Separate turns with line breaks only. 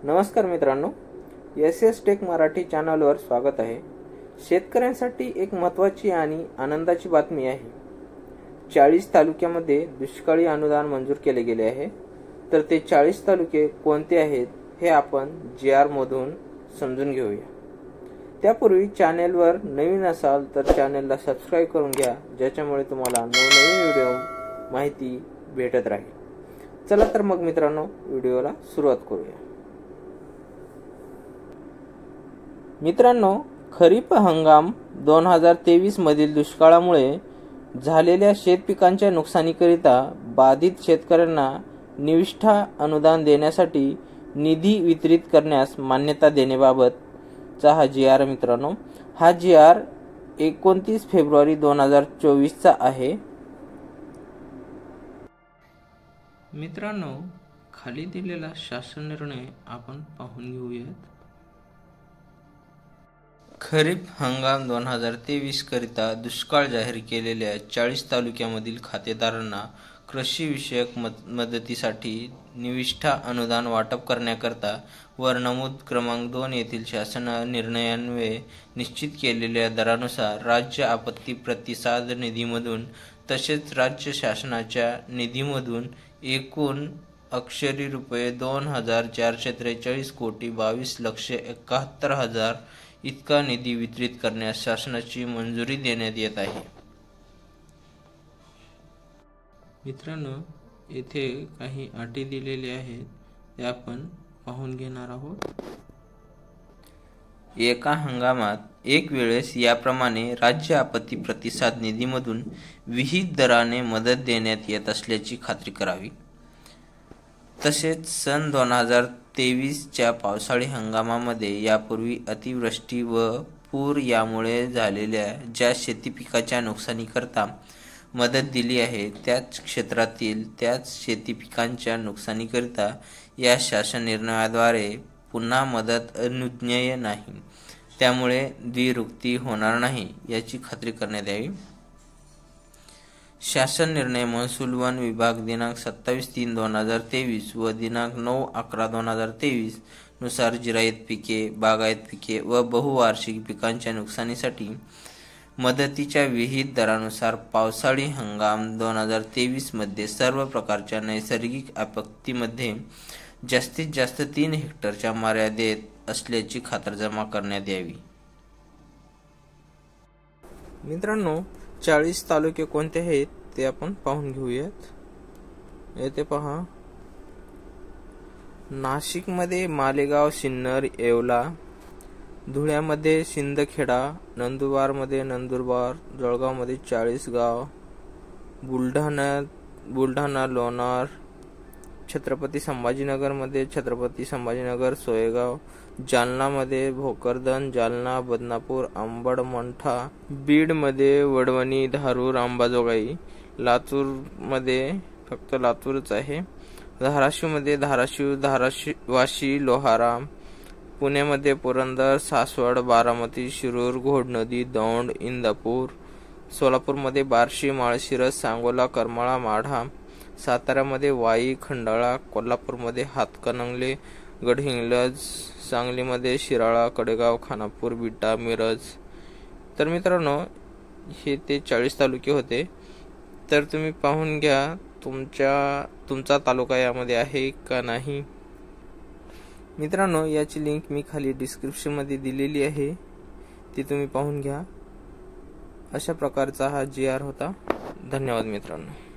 नमस्कार मित्रांनो, S take Marathi चॅनलवर स्वागत आहे। शेतकऱ्यांसाठी एक महत्त्वाची आणि आनंदाची बातमी आहे। 40 तालुक्यामध्ये दुष्काळी अनुदान मंजूर केले गेले आहे। तर ते 40 तालुके कोणते आहेत हे आपण GR मधून समजून घेऊया। त्यापूर्वी चॅनलवर नवीन असाल तर चॅनलला सबस्क्राइब करून घ्या, ज्याच्यामुळे तुम्हाला नवनवीन व्हिडिओ माहिती भेटत राहील। चला तर मग मित्रांनो, व्हिडिओला सुरुवात करूया। मित्रांनो, खरीप हंगाम 2023 मधील दुष्काळामुळे झालेल्या शेतपिकांच्या नुकसानीकरिता बाधित शेतकऱ्यांना निविष्ठा अनुदान देण्यासाठी निधी वितरित करण्यास मान्यता देण्याबाबतचा हा GR मित्रांनो, हा GR 29 फेब्रुवारी 2024 चा आहे। मित्रांनो, खाली दिलेला शासन निर्णय आपण पाहून घेऊयात। खरीप हंगाम 2023 करिता दुष्काळ जाहीर केलेल्या 40 तालुक्यामधील खातेदारांना कृषी विषयक मदतीसाठी निविष्ठा अनुदान वाटप करण्याकरता वर नमूद क्रमांक 2 येथील शासन निर्णयान्वये निश्चित केलेल्या दरानुसार राज्य आपत्ती प्रतिसाद निधीमधून तसेच राज्य शासनाच्या निधीमधून एकूण अक्षरी रुपये 2,443 कोटी 22,71,000 इतका निधी वितरित करण्यास शासनाची मंजुरी देण्यात येत आहे। मित्रांनो, येथे काही अटी दिलेल्या आहेत, ते आपण पाहून घेणार आहोत। एका हंगामात एक वेळेस याप्रमाणे राज्य आपत्ती प्रतिसाद निधीमधून विहित दराने मदत देण्यात येत असल्याची खात्री करावी। तसेच सन 2023 च्या पावसाळी हंगामामध्ये यापूर्वी अतिवृष्टी व पूर यामुळे झालेल्या ज्या शेती पिकाच्या नुकसानीकरता मदत दिली आहे, त्याच क्षेत्रातील त्याच शेती पिकांच्या नुकसानीकरिता या शासन निर्णयाद्वारे पुन्हा मदत अनुज्ञेय नाही, त्यामुळे द्विरुक्ती होणार नाही याची खात्री करण्यात यावी। शासन निर्णय महसूल वन विभाग दिनांक 27/3/2023 व दिनांक 9/11/2023 नुसार जिरायत पिके, बागायत पिके व बहुवार्षिक पिकांच्या नुकसानीसाठी मदतीच्या विहित दरानुसार पावसाळी हंगाम 2023 मध्ये सर्व प्रकारच्या नैसर्गिक आपत्तीमध्ये जास्तीत जास्त 3 हेक्टरच्या मर्यादेत असल्याची खातरजमा करण्यात यावी। मित्रांनो, 40 तालुके कोणते आहेत ते आपण पाहून घेऊयात। येथे पहा, नाशिकमध्ये मालेगाव, सिन्नर, येवला, धुळ्यामध्ये सिंदखेडा, नंदुरबारमध्ये नंदुरबार, जळगावमध्ये 40गाव, बुलढाणा लोणार, छत्रपती संभाजीनगरमध्ये छत्रपती संभाजीनगर, सोयगाव, जालनामध्ये भोकरदन, जालना, बदनापूर, अंबड, मंठा, बीडमध्ये वडवणी, धारूर, अंबाजोगाई, लातूरमध्ये फक्त लातूरच आहे, धाराशिवमध्ये धाराशिव, वाशी, लोहारा, पुण्यामध्ये पुरंदर, सासवड, बारामती, शिरूर, घोडनदी, दौंड, इंदापूर, सोलापूरमध्ये बार्शी, माळशिरस, सांगोला, करमाळा, माढा, साताऱ्यामध्ये वाई, खंडाळा, कोल्हापूरमध्ये हातकणंगले, गडहिंग्लज, सांगलीमध्ये शिराळा, कडेगाव, खानापूर, बिटा, मिरज। तर मित्रांनो, हे ते 40 तालुके होते। तर तुम्ही पाहून घ्या तुमचा तालुका यामध्ये आहे का नाही। मित्रांनो, याची लिंक मी खाली डिस्क्रिप्शन मध्ये दिलेली आहे, ती तुम्ही पाहून घ्या। अशा प्रकारचा हा GR होता। धन्यवाद मित्रांनो।